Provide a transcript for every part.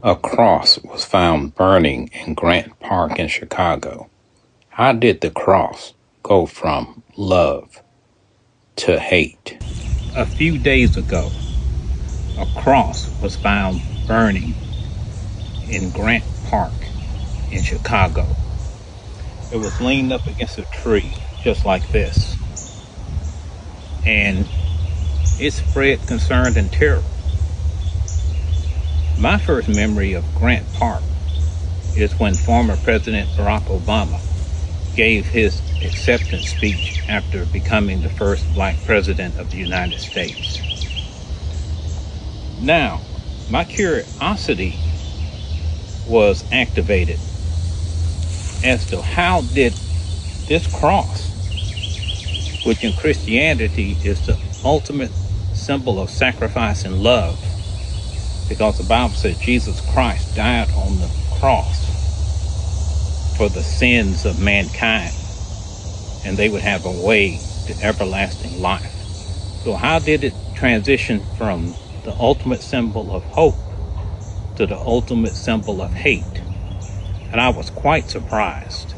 A cross was found burning in Grant Park in Chicago. How did the cross go from love to hate? A few days ago, a cross was found burning in Grant Park in Chicago. It was leaned up against a tree, just like this. And it spread concern and terror. My first memory of Grant Park is when former President Barack Obama gave his acceptance speech after becoming the first black president of the United States. Now, my curiosity was activated as to how did this cross, which in Christianity is the ultimate symbol of sacrifice and love, because the Bible says Jesus Christ died on the cross for the sins of mankind, and they would have a way to everlasting life. So how did it transition from the ultimate symbol of hope to the ultimate symbol of hate? And I was quite surprised.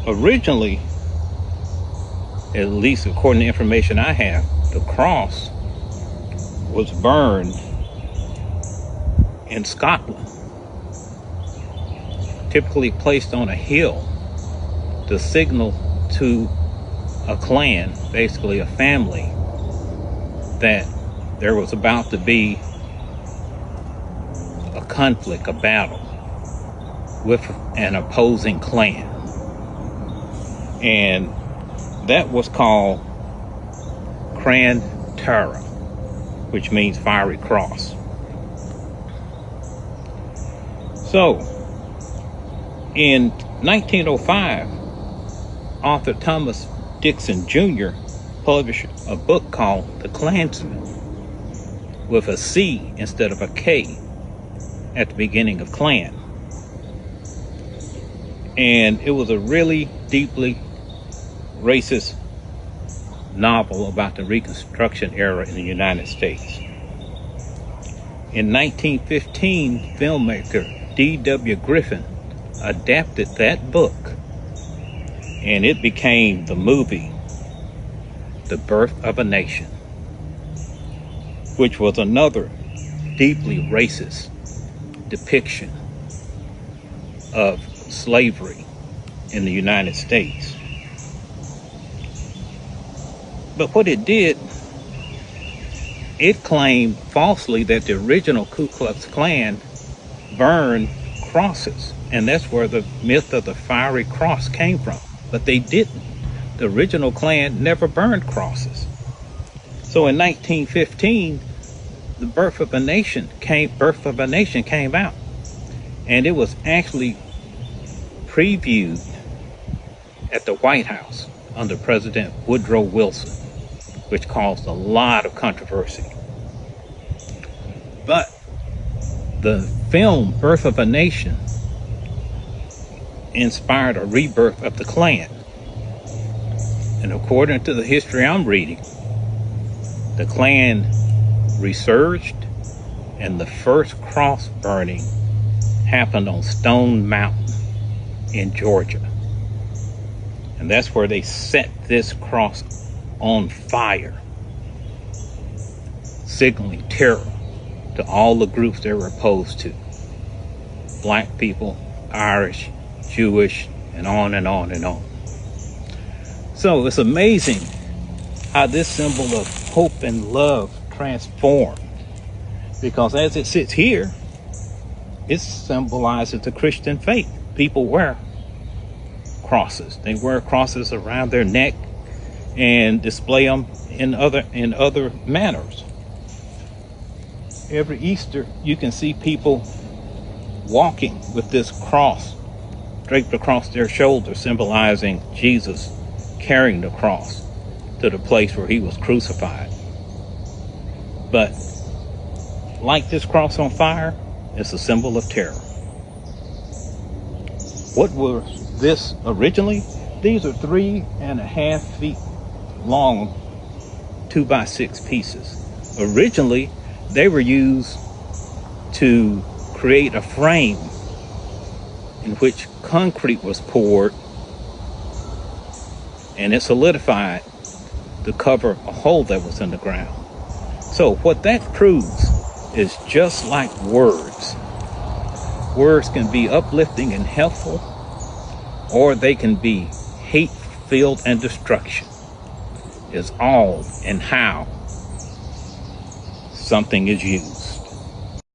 Originally, at least according to information I have, the cross was burned in Scotland, typically placed on a hill to signal to a clan, basically a family, that there was about to be a conflict, a battle with an opposing clan. And that was called Cran Tara, which means fiery cross. So, in 1905, author Thomas Dixon Jr. published a book called The Klansman, with a C instead of a K at the beginning of Klan. And it was a really deeply racist novel about the Reconstruction era in the United States. In 1915, filmmaker D.W. Griffin adapted that book, and it became the movie The Birth of a Nation, which was another deeply racist depiction of slavery in the United States. But what it did, it claimed falsely that the original Ku Klux Klan burned crosses, and that's where the myth of the fiery cross came from. But they didn't. The original Klan never burned crosses. So in 1915, the Birth of a Nation came out, and it was actually previewed at the White House under President Woodrow Wilson, which caused a lot of controversy. But the film Birth of a Nation inspired a rebirth of the Klan. And according to the history I'm reading, the Klan resurged, and the first cross burning happened on Stone Mountain in Georgia. And that's where they set this cross on fire, signaling terror to all the groups they were opposed to. Black people, Irish, Jewish, and on and on and on. So it's amazing how this symbol of hope and love transformed, because as it sits here, it symbolizes the Christian faith. People wear crosses. They wear crosses around their neck and display them in other manners. Every Easter, you can see people walking with this cross draped across their shoulders, symbolizing Jesus carrying the cross to the place where he was crucified. But like this cross on fire, it's a symbol of terror. What was this originally? These are 3.5 feet long 2x6 pieces. Originally, they were used to create a frame in which concrete was poured and it solidified to cover a hole that was in the ground. So what that proves is just like words. Words can be uplifting and helpful, or they can be hate-filled and destruction. It's all in how something is used.